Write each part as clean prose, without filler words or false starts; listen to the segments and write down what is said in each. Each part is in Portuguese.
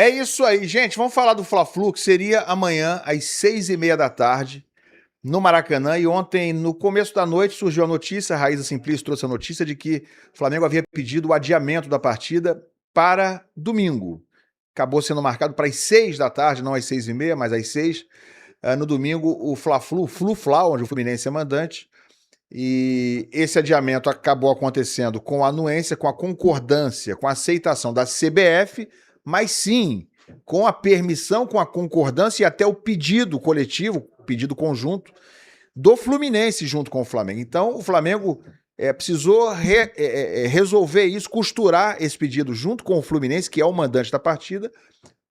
É isso aí, gente. Vamos falar do Fla-Flu, que seria amanhã, às 6h30 da tarde, no Maracanã. E ontem, no começo da noite, surgiu a notícia, a Raíza Simplício trouxe a notícia de que o Flamengo havia pedido o adiamento da partida para domingo. Acabou sendo marcado para as 6 da tarde, não às 6h30, mas às 6. No domingo, o Fla-Flu, Flu-Fla, onde o Fluminense é mandante. E esse adiamento acabou acontecendo com a anuência, com a concordância, com a aceitação da CBF, mas sim com a permissão, com a concordância e até o pedido coletivo, pedido conjunto do Fluminense junto com o Flamengo. Então, o Flamengo precisou resolver isso, costurar esse pedido junto com o Fluminense, que é o mandante da partida,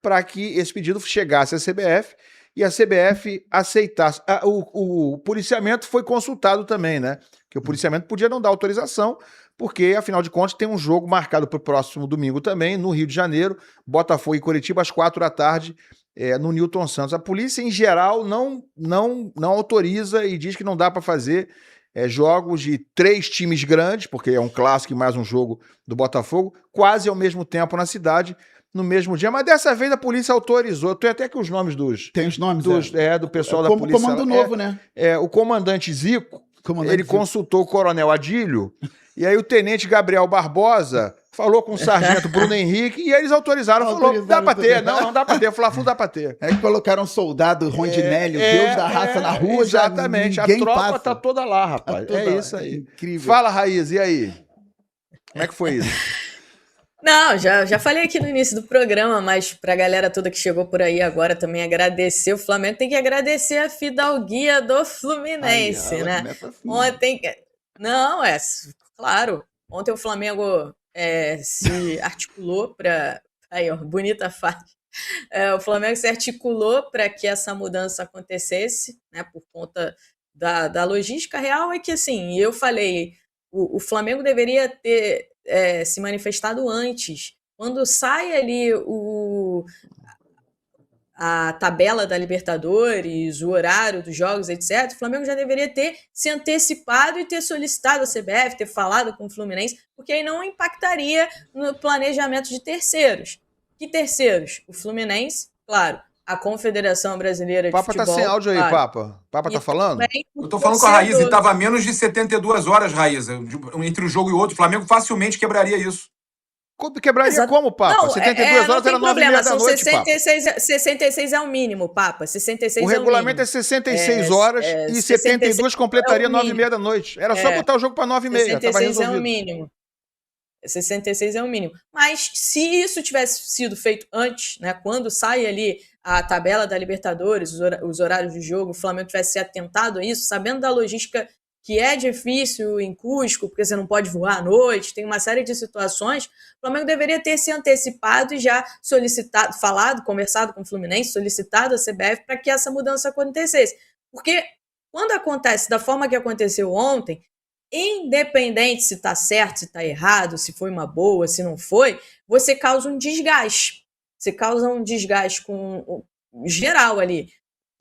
para que esse pedido chegasse à CBF e a CBF aceitasse. O policiamento foi consultado também, né? Que o policiamento podia não dar autorização, porque, afinal de contas, tem um jogo marcado para o próximo domingo também, no Rio de Janeiro, Botafogo e Coritiba, às 4 da tarde, no Newton Santos. A polícia, em geral, não autoriza e diz que não dá para fazer jogos de 3 times grandes, porque é um clássico e mais um jogo do Botafogo, quase ao mesmo tempo na cidade, no mesmo dia, mas dessa vez a polícia autorizou. Tem até que os nomes dos... Tem os nomes, do pessoal da polícia. Comando novo, né? O comandante Zico, ele consultou o coronel Adílio, e aí o tenente Gabriel Barbosa falou com o sargento Bruno Henrique, e eles autorizaram, falou, dá pra ter, não dá pra ter, Fla-Flu dá pra ter. É que colocaram um soldado Rondinélio, Deus da raça na rua, exatamente, a tropa tá toda lá, rapaz, isso aí. Incrível. Fala, Raíza, e aí? Como é que foi isso? Não, já falei aqui no início do programa, mas pra galera toda que chegou por aí agora também agradecer. O Flamengo tem que agradecer a fidalguia do Fluminense, né? Ontem... Não, claro. Ontem o Flamengo se articulou para... Aí, ó, bonita faixa. O Flamengo se articulou para que essa mudança acontecesse, né? Por conta da logística real. É que, assim, eu falei, o Flamengo deveria ter... se manifestado antes. Quando sai ali a tabela da Libertadores, o horário dos jogos, etc., o Flamengo já deveria ter se antecipado e ter solicitado a CBF, ter falado com o Fluminense, porque aí não impactaria no planejamento de terceiros. Que terceiros? O Fluminense, claro, a Confederação Brasileira de Papa Futebol. Tá sem áudio aí, claro. Papa tá falando? Eu tô falando com a Raíza, e tava a menos de 72 horas, Raíza, entre um jogo e outro. O Flamengo facilmente quebraria isso. Quebraria como, Papa? Não, 72 horas era 9h30 da noite, 66 é o mínimo, Papa. 66 o regulamento é 66 horas e 72 completaria 9h30 da noite. Era só botar o jogo para 9h30. 66 é o mínimo. 66 é o mínimo. Mas se isso tivesse sido feito antes, né, quando sai ali a tabela da Libertadores, os horários de jogo, o Flamengo tivesse se atentado a isso, sabendo da logística que é difícil em Cusco, porque você não pode voar à noite, tem uma série de situações, o Flamengo deveria ter se antecipado e já solicitado, conversado com o Fluminense, solicitado a CBF para que essa mudança acontecesse. Porque quando acontece da forma que aconteceu ontem, independente se está certo, se está errado, se foi uma boa, se não foi, você causa um desgaste. Você causa um desgaste com geral ali.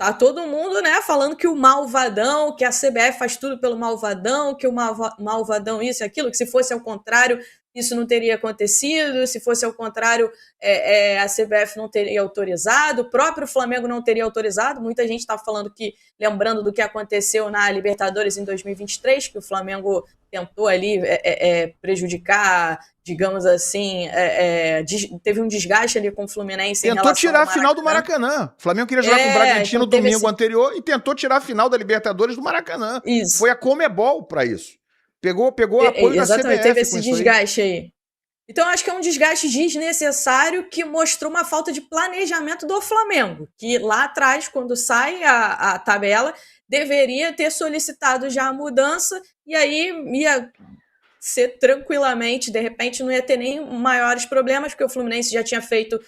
Tá todo mundo, né, falando que o malvadão, que a CBF faz tudo pelo malvadão, que o malvadão isso e aquilo, que se fosse ao contrário, isso não teria acontecido, se fosse ao contrário, a CBF não teria autorizado, o próprio Flamengo não teria autorizado. Muita gente está falando que, lembrando do que aconteceu na Libertadores em 2023, que o Flamengo tentou ali prejudicar, digamos assim, teve um desgaste ali com o Fluminense. Tentou tirar a final do Maracanã. O Flamengo queria jogar com o Bragantino no domingo anterior e tentou tirar a final da Libertadores do Maracanã. Isso. Foi a Comebol para isso. Pegou apoio da CBF. Teve esse desgaste aí. Então, acho que é um desgaste desnecessário que mostrou uma falta de planejamento do Flamengo, que lá atrás, quando sai a tabela, deveria ter solicitado já a mudança e aí ia ser tranquilamente, de repente não ia ter nem maiores problemas, porque o Fluminense já tinha feito,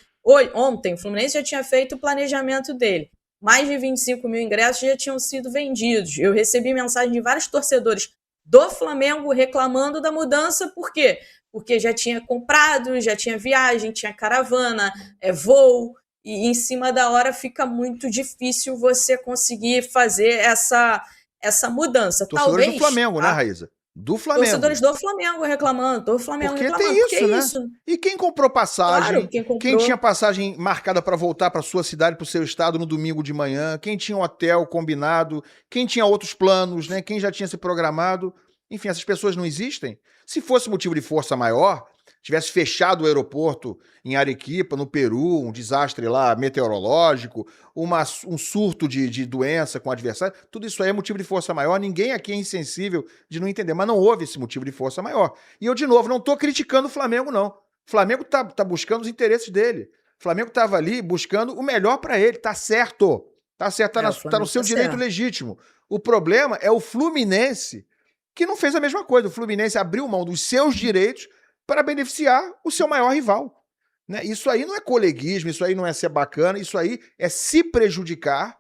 ontem, o Fluminense já tinha feito o planejamento dele. Mais de 25 mil ingressos já tinham sido vendidos. Eu recebi mensagem de vários torcedores do Flamengo reclamando da mudança, por quê? Porque já tinha comprado, já tinha viagem, tinha caravana, voo, e em cima da hora fica muito difícil você conseguir fazer essa mudança. Torcedores Talvez do Flamengo, né, Raíza? Do Flamengo. Torcedores do Flamengo reclamando, do Flamengo Porque reclamando. tem Porque isso, né? E quem comprou passagem, Claro, quem quem tinha passagem marcada para voltar para sua cidade, para o seu estado no domingo de manhã, quem tinha um hotel combinado, quem tinha outros planos, né? Quem já tinha se programado. Enfim, essas pessoas não existem. Se fosse motivo de força maior, tivesse fechado o aeroporto em Arequipa, no Peru, um desastre lá meteorológico, um surto de doença com adversário, tudo isso aí é motivo de força maior. Ninguém aqui é insensível de não entender, mas não houve esse motivo de força maior. E eu, de novo, não estou criticando o Flamengo, não. O Flamengo tá buscando os interesses dele. O Flamengo estava ali buscando o melhor para ele. Tá certo. Tá certo, tá no seu direito legítimo. O problema é o Fluminense, que não fez a mesma coisa. O Fluminense abriu mão dos seus direitos para beneficiar o seu maior rival. Né? Isso aí não é coleguismo, isso aí não é ser bacana, isso aí é se prejudicar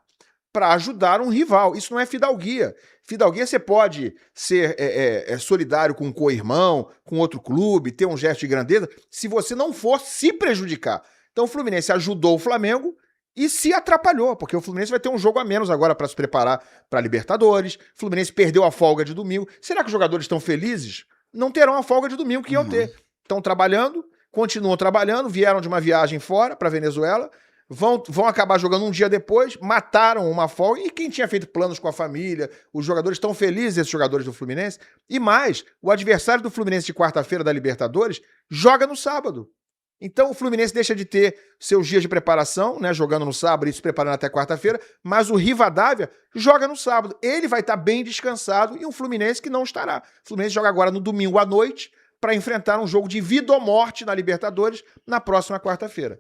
para ajudar um rival. Isso não é fidalguia. Fidalguia você pode ser solidário com um co-irmão, com outro clube, ter um gesto de grandeza, se você não for se prejudicar. Então o Fluminense ajudou o Flamengo e se atrapalhou, porque o Fluminense vai ter um jogo a menos agora para se preparar para a Libertadores. O Fluminense perdeu a folga de domingo. Será que os jogadores estão felizes? Não terão a folga de domingo que iam ter. Estão trabalhando, continuam trabalhando, vieram de uma viagem fora para a Venezuela, vão acabar jogando um dia depois, mataram uma folga, e quem tinha feito planos com a família, os jogadores estão felizes, esses jogadores do Fluminense, e mais, o adversário do Fluminense de quarta-feira da Libertadores joga no sábado. Então o Fluminense deixa de ter seus dias de preparação, né, jogando no sábado e se preparando até quarta-feira, mas o Rivadavia joga no sábado. Ele vai estar bem descansado e um Fluminense que não estará. O Fluminense joga agora no domingo à noite para enfrentar um jogo de vida ou morte na Libertadores na próxima quarta-feira.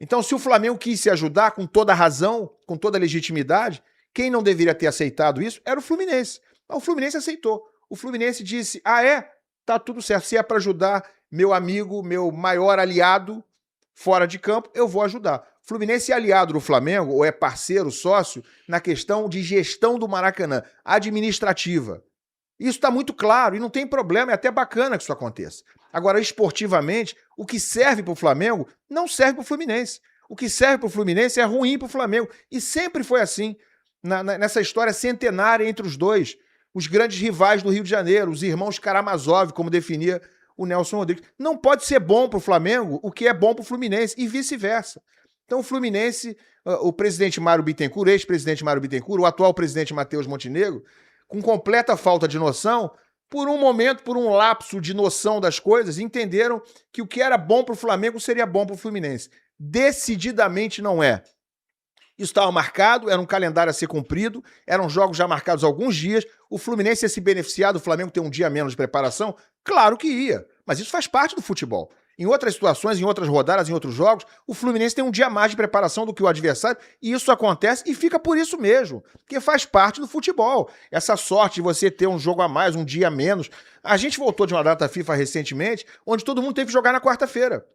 Então, se o Flamengo quis se ajudar com toda a razão, com toda a legitimidade, quem não deveria ter aceitado isso era o Fluminense. Mas o Fluminense aceitou. O Fluminense disse, tá tudo certo, se é para ajudar meu amigo, meu maior aliado fora de campo, eu vou ajudar. O Fluminense é aliado do Flamengo, ou é parceiro, sócio, na questão de gestão do Maracanã, administrativa. Isso está muito claro e não tem problema, é até bacana que isso aconteça. Agora, esportivamente, o que serve para o Flamengo não serve para o Fluminense. O que serve para o Fluminense é ruim para o Flamengo. E sempre foi assim, nessa história centenária entre os dois. Os grandes rivais do Rio de Janeiro, os irmãos Karamazov, como definia o Nelson Rodrigues. Não pode ser bom para o Flamengo o que é bom para o Fluminense e vice-versa. Então o Fluminense, o presidente Mário Bittencourt, ex-presidente Mário Bittencourt, o atual presidente Matheus Montenegro, com completa falta de noção, por um momento, por um lapso de noção das coisas, entenderam que o que era bom para o Flamengo seria bom para o Fluminense. Decididamente não é. Isso estava marcado, era um calendário a ser cumprido, eram jogos já marcados há alguns dias, o Fluminense ia se beneficiar do Flamengo ter um dia menos de preparação? Claro que ia, mas isso faz parte do futebol. Em outras situações, em outras rodadas, em outros jogos, o Fluminense tem um dia mais de preparação do que o adversário, e isso acontece e fica por isso mesmo, porque faz parte do futebol. Essa sorte de você ter um jogo a mais, um dia a menos. A gente voltou de uma data FIFA recentemente, onde todo mundo teve que jogar na quarta-feira.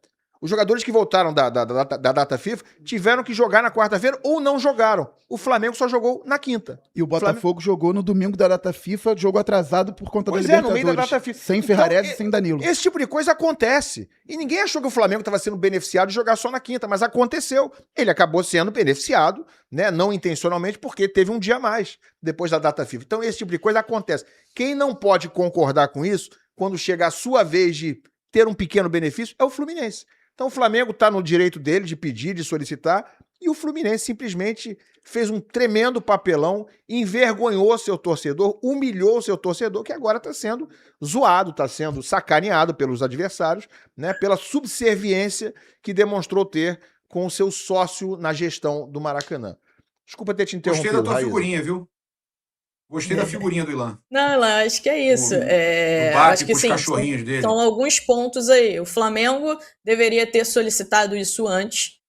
Os jogadores que voltaram da data FIFA tiveram que jogar na quarta-feira ou não jogaram. O Flamengo só jogou na quinta. E o Botafogo jogou no domingo da data FIFA, jogo atrasado por conta da Libertadores. No meio da data FIFA. Sem Ferrarese e sem Danilo. Esse tipo de coisa acontece. E ninguém achou que o Flamengo estava sendo beneficiado de jogar só na quinta, mas aconteceu. Ele acabou sendo beneficiado, né, não intencionalmente, porque teve um dia a mais depois da data FIFA. Então esse tipo de coisa acontece. Quem não pode concordar com isso, quando chega a sua vez de ter um pequeno benefício, é o Fluminense. Então o Flamengo está no direito dele de pedir, de solicitar, e o Fluminense simplesmente fez um tremendo papelão, envergonhou seu torcedor, humilhou seu torcedor, que agora está sendo zoado, está sendo sacaneado pelos adversários, né, pela subserviência que demonstrou ter com o seu sócio na gestão do Maracanã. Desculpa ter te interrompido. Gostei da tua figurinha, viu? Gostei da figurinha do Ilan. Não, Ilan, acho que é isso. Acho que sim, cachorrinhos dele. São alguns pontos aí. O Flamengo deveria ter solicitado isso antes.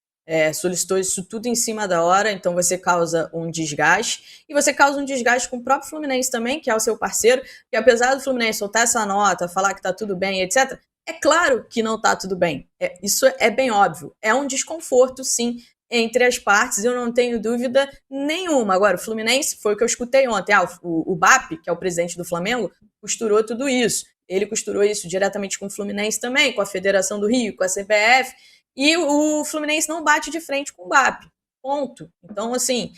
Solicitou isso tudo em cima da hora, então você causa um desgaste. E você causa um desgaste com o próprio Fluminense também, que é o seu parceiro, que apesar do Fluminense soltar essa nota, falar que tá tudo bem, etc., é claro que não tá tudo bem. Isso é bem óbvio. É um desconforto, sim, entre as partes, eu não tenho dúvida nenhuma. Agora, o Fluminense, foi o que eu escutei ontem, o BAP, que é o presidente do Flamengo, costurou tudo isso. Ele costurou isso diretamente com o Fluminense também, com a Federação do Rio, com a CBF, e o Fluminense não bate de frente com o BAP. Ponto. Então, assim,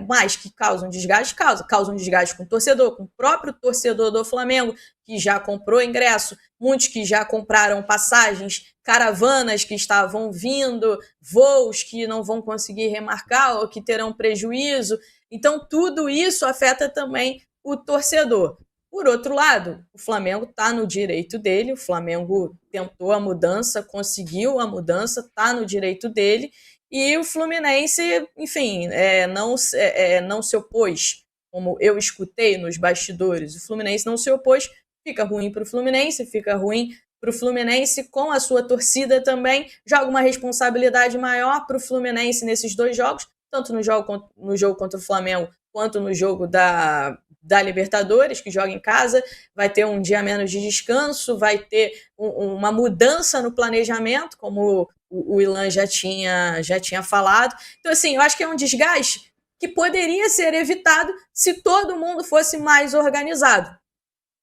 mais que causam desgaste, causam desgaste com o torcedor, com o próprio torcedor do Flamengo, que já comprou ingresso, muitos que já compraram passagens, caravanas que estavam vindo, voos que não vão conseguir remarcar ou que terão prejuízo. Então, tudo isso afeta também o torcedor. Por outro lado, o Flamengo está no direito dele, o Flamengo tentou a mudança, conseguiu a mudança, está no direito dele, e o Fluminense, enfim, não se opôs, como eu escutei nos bastidores, o Fluminense não se opôs, fica ruim para o Fluminense, fica ruim para o Fluminense com a sua torcida também, joga uma responsabilidade maior para o Fluminense nesses 2 jogos, tanto no jogo contra o Flamengo, quanto no jogo da Libertadores, que joga em casa, vai ter um dia menos de descanso, vai ter uma mudança no planejamento, como o Ilan já tinha falado. Então, assim, eu acho que é um desgaste que poderia ser evitado se todo mundo fosse mais organizado.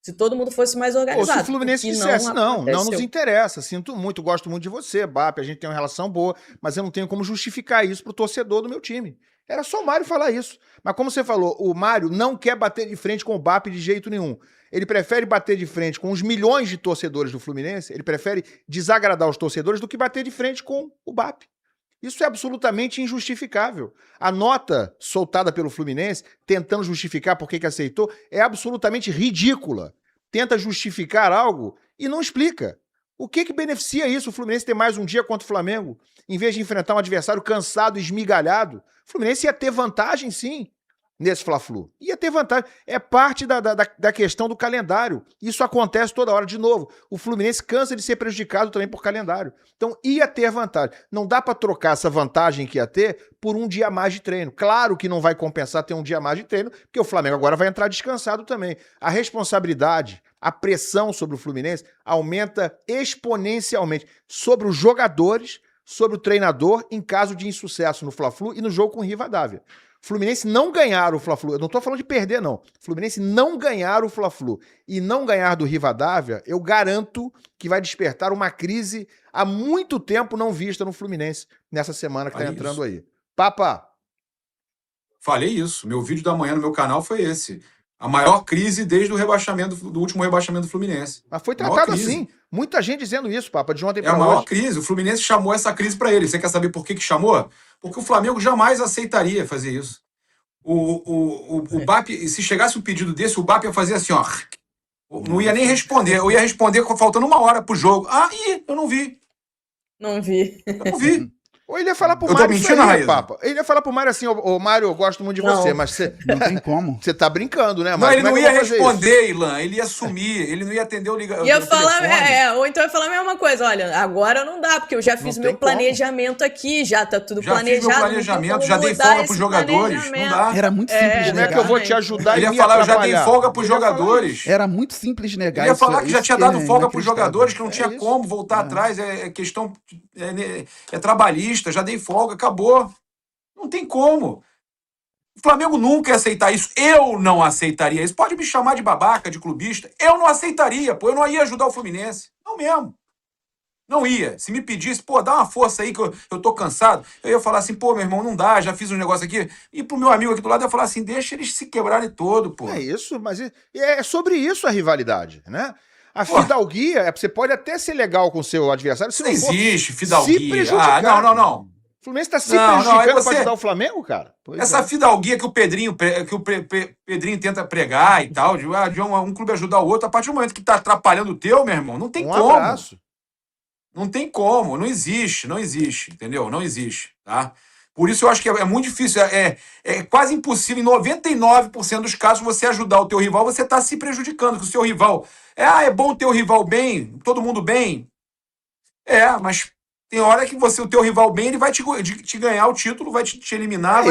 Se todo mundo fosse mais organizado. Ou se o Fluminense dissesse, não nos interessa, sinto muito, gosto muito de você, BAP, a gente tem uma relação boa, mas eu não tenho como justificar isso pro torcedor do meu time. Era só o Mário falar isso. Mas como você falou, o Mário não quer bater de frente com o BAP de jeito nenhum. Ele prefere bater de frente com os milhões de torcedores do Fluminense, ele prefere desagradar os torcedores do que bater de frente com o BAP. Isso é absolutamente injustificável. A nota soltada pelo Fluminense, tentando justificar por que aceitou, é absolutamente ridícula. Tenta justificar algo e não explica. O que beneficia isso, o Fluminense ter mais um dia contra o Flamengo, em vez de enfrentar um adversário cansado e esmigalhado? O Fluminense ia ter vantagem, sim, nesse Fla-Flu. Ia ter vantagem. É parte da questão do calendário. Isso acontece toda hora. De novo, o Fluminense cansa de ser prejudicado também por calendário. Então, ia ter vantagem. Não dá para trocar essa vantagem que ia ter por um dia a mais de treino. Claro que não vai compensar ter um dia a mais de treino, porque o Flamengo agora vai entrar descansado também. A responsabilidade, a pressão sobre o Fluminense aumenta exponencialmente sobre os jogadores, sobre o treinador, em caso de insucesso no Fla-Flu e no jogo com o Rivadavia. Fluminense não ganhar o Fla-Flu, eu não tô falando de perder, não. Fluminense não ganhar o Fla-Flu e não ganhar do Rivadavia, eu garanto que vai despertar uma crise há muito tempo não vista no Fluminense nessa semana que tá entrando aí. Papa. Falei isso. Meu vídeo da manhã no meu canal foi esse. A maior crise desde o rebaixamento, do último rebaixamento do Fluminense. Mas foi tratado assim. Muita gente dizendo isso, Papa, de ontem para hoje. É a maior crise. O Fluminense chamou essa crise para ele. Você quer saber por que chamou? Porque o Flamengo jamais aceitaria fazer isso. O BAP, se chegasse um pedido desse, o BAP ia fazer assim, ó. Não ia nem responder. Eu ia responder faltando 1 hora pro jogo. Eu não vi. Não vi. Eu não vi. Ou ele ia falar pro Mário. Eu tô mentindo, Raíssa? Papa. Ele ia falar pro Mário assim, ô Mário, eu gosto muito de você, mas você. Não tem como. Você tá brincando, né, Mário? Não, ele não ia responder, isso? Ilan. Ele ia sumir, ele não ia atender o ligação. Ia falar, ou então ia falar a mesma coisa. Olha, agora não dá, porque eu já fiz meu planejamento aqui, já tá tudo planejado. Já fiz meu planejamento, já dei folga pros jogadores. Não dá. Era muito simples Como é que eu vou te ajudar? Ele ia falar, eu já dei folga pros jogadores. Era muito simples negar. Ele ia falar que já tinha dado folga pros jogadores, que não tinha como voltar atrás. É questão. É trabalhista, já dei folga, acabou. Não tem como. O Flamengo nunca ia aceitar isso. Eu não aceitaria isso. Pode me chamar de babaca, de clubista. Eu não aceitaria, pô. Eu não ia ajudar o Fluminense. Não mesmo. Não ia. Se me pedisse, pô, dá uma força aí que eu tô cansado, eu ia falar assim, pô, meu irmão, não dá, já fiz um negócio aqui. E pro meu amigo aqui do lado, eu ia falar assim, deixa eles se quebrarem todo, pô. É isso, mas é sobre isso a rivalidade, né? A fidalguia, você pode até ser legal com o seu adversário. Se não existe fidalguia. Se prejudicar. Não. O Fluminense tá se prejudicando pra ajudar o Flamengo, cara? Essa fidalguia que o Pedrinho tenta pregar e tal, de um clube ajudar o outro, a partir do momento que tá atrapalhando o teu, meu irmão, não tem como. Abraço. Não tem como, não existe, entendeu? Não existe, tá? Por isso eu acho que é muito difícil, é quase impossível, em 99% dos casos, você ajudar o teu rival, você tá se prejudicando, que o seu rival... é bom ter o rival bem, todo mundo bem. Mas tem hora que o teu rival bem, ele vai te ganhar o título, vai te eliminar,